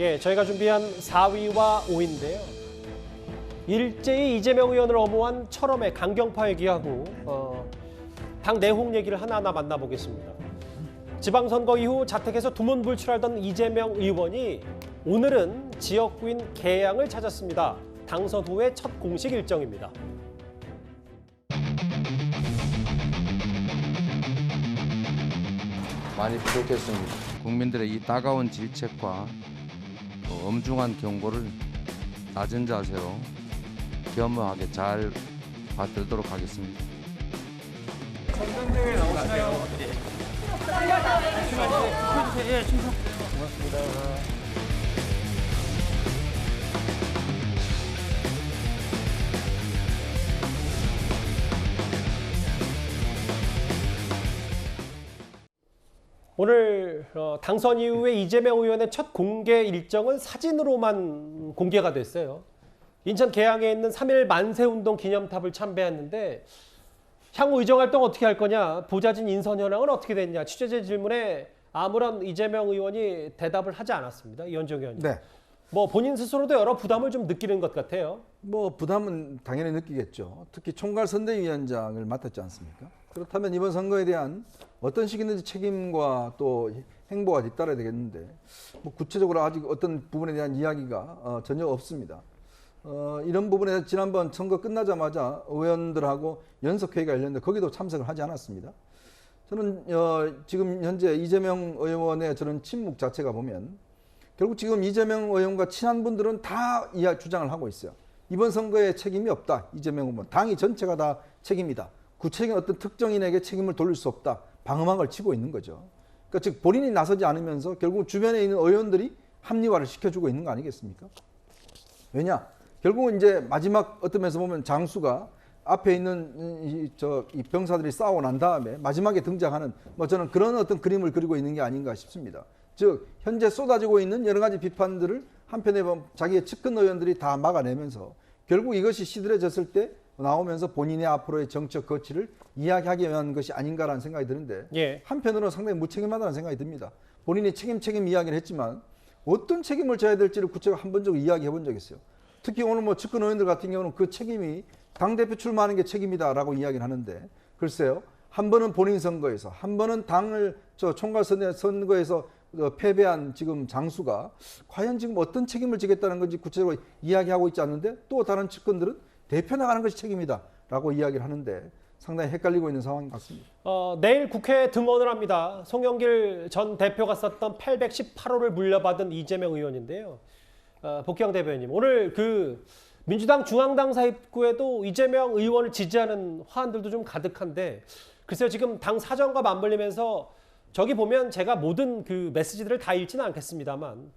예, 저희가 준비한 4위와 5위인데요. 일제히 이재명 의원을 엄호한 철험의 강경파 얘기하고 당 내홍 얘기를 하나하나 만나보겠습니다. 지방선거 이후 자택에서 두문불출하던 이재명 의원이 오늘은 지역구인 계양을 찾았습니다. 당선 후의 첫 공식 일정입니다. 많이 부족했습니다. 국민들의 이 따가운 질책과 엄중한 경고를 낮은 자세로 겸허하게 잘 받들도록 하겠습니다. 전당대회 나오시나요? 예, 충성. 고맙습니다. 오늘 당선 이후에 이재명 의원의 첫 공개 일정은 사진으로만 공개가 됐어요. 인천 계양에 있는 3.1 만세운동 기념탑을 참배했는데 향후 의정활동 어떻게 할 거냐, 보좌진 인선 현황은 어떻게 됐냐, 취재진 질문에 아무런 이재명 의원이 대답을 하지 않았습니다. 이현정 의원님. 네. 뭐 본인 스스로도 여러 부담을 좀 느끼는 것 같아요. 뭐 부담은 당연히 느끼겠죠. 특히 총괄선대위원장을 맡았지 않습니까? 그렇다면 이번 선거에 대한 어떤 식이든지 책임과 또 행보가 뒤따라야 되겠는데 뭐 구체적으로 아직 어떤 부분에 대한 이야기가 전혀 없습니다. 이런 부분에 지난번 선거 끝나자마자 의원들하고 연석회의가 열렸는데 거기도 참석을 하지 않았습니다. 저는 지금 현재 이재명 의원의 저런 침묵 자체가 보면 결국 지금 이재명 의원과 친한 분들은 다 주장을 하고 있어요. 이번 선거에 책임이 없다. 이재명 의원. 당이 전체가 다 책임이다. 구체적인 어떤 특정인에게 책임을 돌릴 수 없다. 방어막을 치고 있는 거죠. 그러니까 즉 본인이 나서지 않으면서 결국 주변에 있는 의원들이 합리화를 시켜주고 있는 거 아니겠습니까? 왜냐? 결국은 이제 마지막 어떤 면에서 보면 장수가 앞에 있는 이 병사들이 싸우고 난 다음에 마지막에 등장하는 뭐 저는 그런 어떤 그림을 그리고 있는 게 아닌가 싶습니다. 즉 현재 쏟아지고 있는 여러 가지 비판들을 한편에 보면 자기의 측근 의원들이 다 막아내면서 결국 이것이 시들해졌을 때 나오면서 본인의 앞으로의 정책 거취를 이야기하기 위한 것이 아닌가라는 생각이 드는데 예. 한편으로는 상당히 무책임하다는 생각이 듭니다. 본인이 책임 이야기를 했지만 어떤 책임을 져야 될지를 구체적으로 한 번도 이야기해 본 적이 있어요. 특히 오늘 뭐 측근 의원들 같은 경우는 그 책임이 당대표 출마하는 게 책임이다라고 이야기를 하는데 글쎄요. 한 번은 본인 선거에서 한 번은 당을 총괄 선거에서 패배한 지금 장수가 과연 지금 어떤 책임을 지겠다는 건지 구체적으로 이야기하고 있지 않는데 또 다른 측근들은 대표 나가는 것이 책임이다라고 이야기를 하는데 상당히 헷갈리고 있는 상황인 것 같습니다. 내일 국회에 등원을 합니다. 송영길 전 대표가 썼던 818호를 물려받은 이재명 의원인데요. 복경 대변인, 오늘 그 민주당 중앙당사 입구에도 이재명 의원을 지지하는 화환들도 좀 가득한데 글쎄요, 지금 당 사정과 맞물리면서 저기 보면 제가 모든 그 메시지들을 다 읽지는 않겠습니다만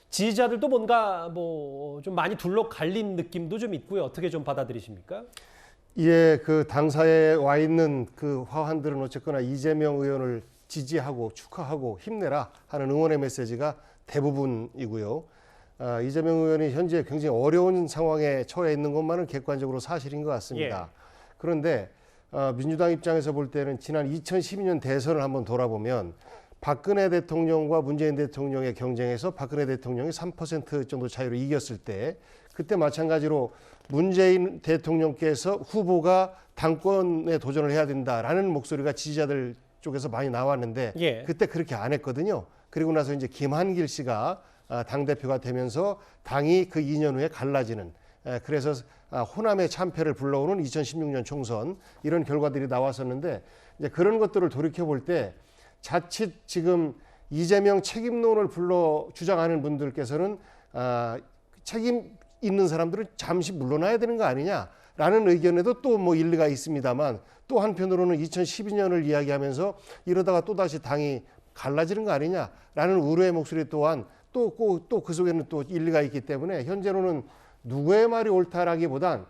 지지자들도 뭔가 뭐 좀 많이 둘러 갈린 느낌도 좀 있고요. 어떻게 좀 받아들이십니까? 예, 그 당사에 와 있는 그 화환들은 어쨌거나 이재명 의원을 지지하고 축하하고 힘내라 하는 응원의 메시지가 대부분이고요. 이재명 의원이 현재 굉장히 어려운 상황에 처해 있는 것만은 객관적으로 사실인 것 같습니다. 예. 그런데 민주당 입장에서 볼 때는 지난 2012년 대선을 한번 돌아보면 박근혜 대통령과 문재인 대통령의 경쟁에서 박근혜 대통령이 3% 정도 차이로 이겼을 때 그때 마찬가지로 문재인 대통령께서 후보가 당권에 도전을 해야 된다라는 목소리가 지지자들 쪽에서 많이 나왔는데 예. 그때 그렇게 안 했거든요. 그리고 나서 이제 김한길 씨가 당대표가 되면서 당이 그 2년 후에 갈라지는 그래서 호남의 참패를 불러오는 2016년 총선 이런 결과들이 나왔었는데 이제 그런 것들을 돌이켜볼 때 자칫 지금 이재명 책임론을 불러 주장하는 분들께서는 책임 있는 사람들은 잠시 물러나야 되는 거 아니냐라는 의견에도 또 뭐 일리가 있습니다만 또 한편으로는 2012년을 이야기하면서 이러다가 또다시 당이 갈라지는 거 아니냐라는 우려의 목소리 또한 또 그 속에는 또 일리가 있기 때문에 현재로는 누구의 말이 옳다라기보단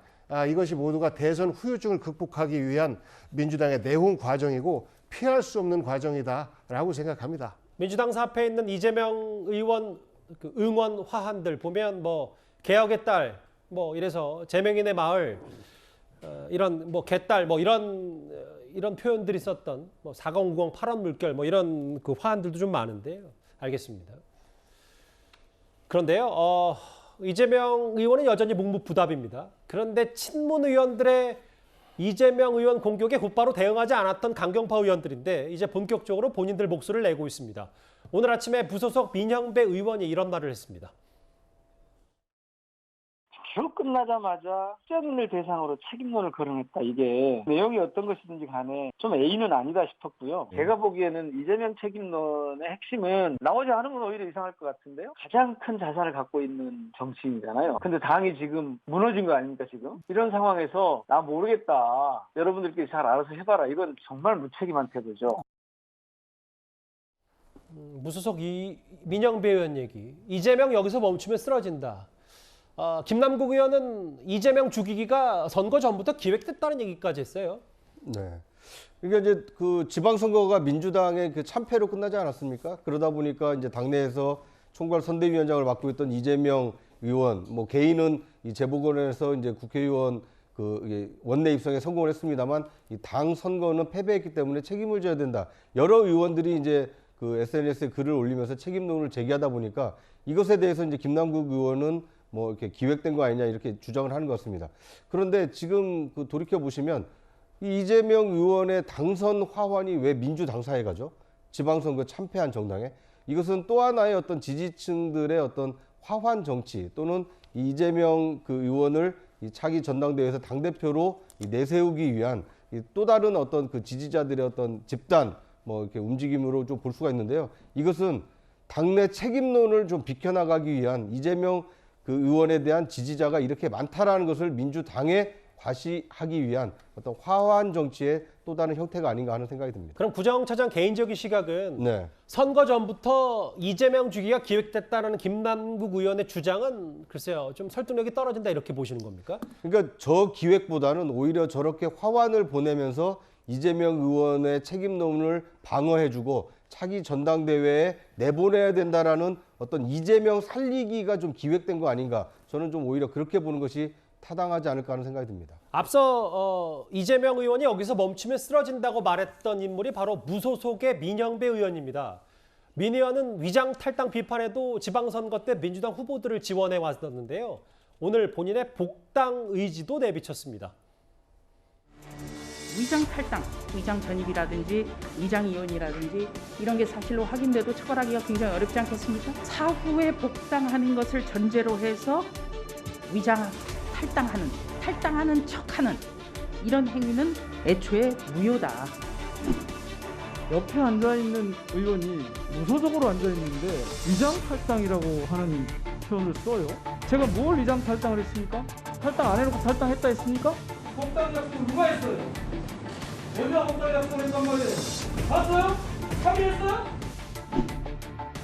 이것이 모두가 대선 후유증을 극복하기 위한 민주당의 내홍 과정이고 피할 수 없는 과정이다라고 생각합니다. 민주당 사패에 있는 이재명 의원 그 응원 화환들 보면 뭐 개혁의 딸, 뭐 이래서 제명인의 마을, 이런 뭐 개딸, 뭐 이런 표현들이 썼던 뭐 4090 8원 물결 뭐 이런 그 화환들도 좀 많은데요. 알겠습니다. 그런데요, 이재명 의원은 여전히 묵묵부답입니다. 그런데 친문 의원들의 이재명 의원 공격에 곧바로 대응하지 않았던 강경파 의원들인데 이제 본격적으로 본인들 목소리를 내고 있습니다. 오늘 아침에 무소속 민형배 의원이 이런 말을 했습니다. 주 끝나자마자 국정을 대상으로 책임론을 거론했다. 이게 내용이 어떤 것이든지 간에 좀 A는 아니다 싶었고요. 제가 보기에는 이재명 책임론의 핵심은 나오지 않으면 오히려 이상할 것 같은데요. 가장 큰 자산을 갖고 있는 정치인이잖아요. 근데 당이 지금 무너진 거 아닙니까 지금? 이런 상황에서 나 모르겠다. 여러분들끼리 잘 알아서 해봐라. 이건 정말 무책임한 태도죠. 무소속 민형배 의원 얘기. 이재명 여기서 멈추면 쓰러진다. 김남국 의원은 이재명 죽이기가 선거 전부터 기획됐다는 얘기까지 했어요. 네. 그러니까 이제 그 지방선거가 민주당의 그 참패로 끝나지 않았습니까? 그러다 보니까 이제 당내에서 총괄 선대위원장을 맡고 있던 이재명 의원, 뭐 개인은 이 재보궐에서 이제 국회의원 그 원내 입성에 성공을 했습니다만 이 당 선거는 패배했기 때문에 책임을 져야 된다. 여러 의원들이 이제 그 SNS에 글을 올리면서 책임론을 제기하다 보니까 이것에 대해서 이제 김남국 의원은 뭐 이렇게 기획된 거 아니냐 이렇게 주장을 하는 것 같습니다. 그런데 지금 그 돌이켜 보시면 이 이재명 의원의 당선 화환이 왜 민주당사에 가죠? 지방선거 참패한 정당에 이것은 또 하나의 어떤 지지층들의 어떤 화환 정치 또는 이재명 그 의원을 이 차기 전당대회에서 당 대표로 내세우기 위한 또 다른 어떤 그 지지자들의 어떤 집단 뭐 이렇게 움직임으로 좀 볼 수가 있는데요. 이것은 당내 책임론을 좀 비켜나가기 위한 이재명 그 의원에 대한 지지자가 이렇게 많다라는 것을 민주당에 과시하기 위한 어떤 화환 정치의 또 다른 형태가 아닌가 하는 생각이 듭니다. 그럼 구정차장 개인적인 시각은 네. 선거 전부터 이재명 죽이기가 기획됐다는 김남국 의원의 주장은 글쎄요 좀 설득력이 떨어진다 이렇게 보시는 겁니까? 그러니까 저 기획보다는 오히려 저렇게 화환을 보내면서 이재명 의원의 책임론을 방어해주고 차기 전당대회에 내보내야 된다라는 어떤 이재명 살리기가 좀 기획된 거 아닌가. 저는 좀 오히려 그렇게 보는 것이 타당하지 않을까 하는 생각이 듭니다. 앞서 이재명 의원이 여기서 멈추면 쓰러진다고 말했던 인물이 바로 무소속의 민형배 의원입니다. 민 의원은 위장 탈당 비판에도 지방선거 때 민주당 후보들을 지원해 왔었는데요. 오늘 본인의 복당 의지도 내비쳤습니다. 위장 탈당, 위장 전입이라든지 위장 이혼이라든지 이런 게 사실로 확인돼도 처벌하기가 굉장히 어렵지 않겠습니까? 사후에 복당하는 것을 전제로 해서 위장 탈당하는 척하는 이런 행위는 애초에 무효다. 옆에 앉아있는 의원이 무소속으로 앉아있는데 위장 탈당이라고 하는 표현을 써요. 제가 뭘 위장 탈당을 했습니까? 탈당 안 해놓고 탈당했다 했습니까? 복당 약속 누가 했어요? 언제 복당 약속을 했단 말이에요? 봤어요? 확인했어요?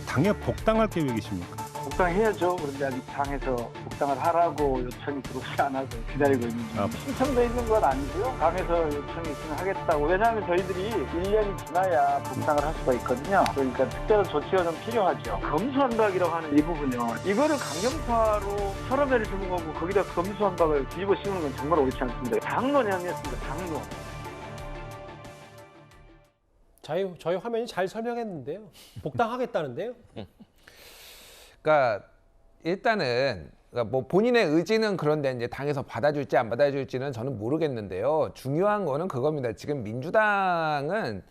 당에 복당할 계획이십니까? 복당해야죠. 그런데 아직 당에서 복당을 하라고 요청이 들어오지 않아서 기다리고 있는 중. 신청돼 있는 건 아니고요. 당에서 요청이 있으면 하겠다고. 왜냐하면 저희들이 1년이 지나야 복당을 할 수가 있거든요. 그러니까 특별한 조치가 좀 필요하죠. 검수한박이라고 하는 이 부분요. 이거를 강경파로 철업회를 주는 거고 거기다 검수한박을 뒤집어 씌우는 건 정말 옳지 않습니다. 당론이 아니었습니다. 당론. 저희 화면이 잘 설명했는데요. 복당하겠다는데요. 그러니까 일단은 그러니까 뭐 본인의 의지는 그런데 이제 당에서 받아줄지 안 받아줄지는 저는 모르겠는데요. 중요한 거는 그겁니다. 지금 민주당은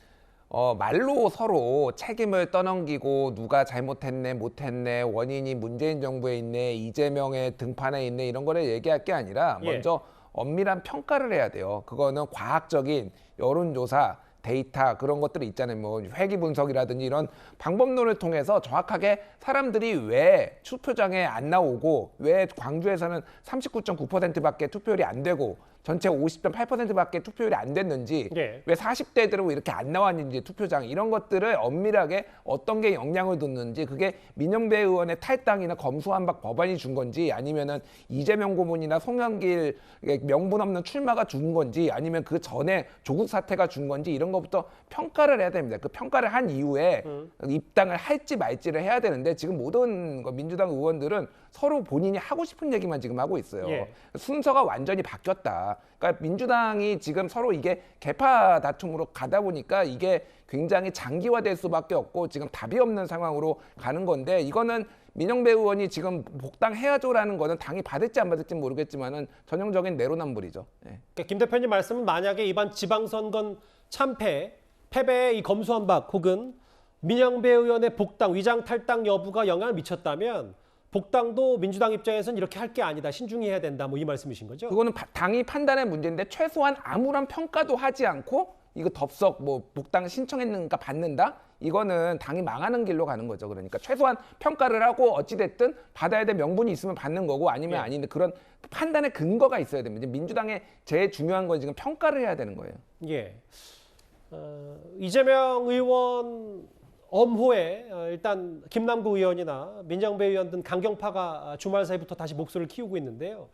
말로 서로 책임을 떠넘기고 누가 잘못했네 못했네 원인이 문재인 정부에 있네 이재명의 등판에 있네 이런 거를 얘기할 게 아니라 먼저 엄밀한 평가를 해야 돼요. 그거는 과학적인 여론조사 데이터 그런 것들이 있잖아요. 뭐 회귀 분석이라든지 이런 방법론을 통해서 정확하게 사람들이 왜 투표장에 안 나오고 왜 광주에서는 39.9%밖에 투표율이 안 되고 전체 50.8%밖에 투표율이 안 됐는지 왜 40대들은 이렇게 안 나왔는지 투표장 이런 것들을 엄밀하게 어떤 게 영향을 줬는지 그게 민형배 의원의 탈당이나 검수한박 법안이 준 건지 아니면은 이재명 고문이나 송영길 명분 없는 출마가 준 건지 아니면 그 전에 조국 사태가 준 건지 이런 것부터 평가를 해야 됩니다. 그 평가를 한 이후에 입당을 할지 말지를 해야 되는데 지금 모든 민주당 의원들은 서로 본인이 하고 싶은 얘기만 지금 하고 있어요. 순서가 완전히 바뀌었다. 그러니까 민주당이 지금 서로 이게 개파 다툼으로 가다 보니까 이게 굉장히 장기화될 수밖에 없고 지금 답이 없는 상황으로 가는 건데 이거는 민영배 의원이 지금 복당해야죠라는 거는 당이 받을지 안 받을지 모르겠지만은 전형적인 내로남불이죠. 예. 그러니까 김 대표님 말씀은 만약에 이번 지방선거 패배의 이 검수완박 혹은 민영배 의원의 복당, 위장 탈당 여부가 영향을 미쳤다면 복당도 민주당 입장에서는 이렇게 할 게 아니다. 신중히 해야 된다. 뭐 이 말씀이신 거죠? 그거는 당이 판단의 문제인데 최소한 아무런 평가도 하지 않고 이거 덥석 뭐 복당 신청했는가 받는다? 이거는 당이 망하는 길로 가는 거죠. 그러니까 최소한 평가를 하고 어찌됐든 받아야 될 명분이 있으면 받는 거고 아니면 아닌데 그런 판단의 근거가 있어야 됩니다. 민주당의 제일 중요한 건 지금 평가를 해야 되는 거예요. 예. 이재명 의원 엄호에 일단 김남국 의원이나 민정배 의원 등 강경파가 주말 사이부터 다시 목소리를 키우고 있는데요.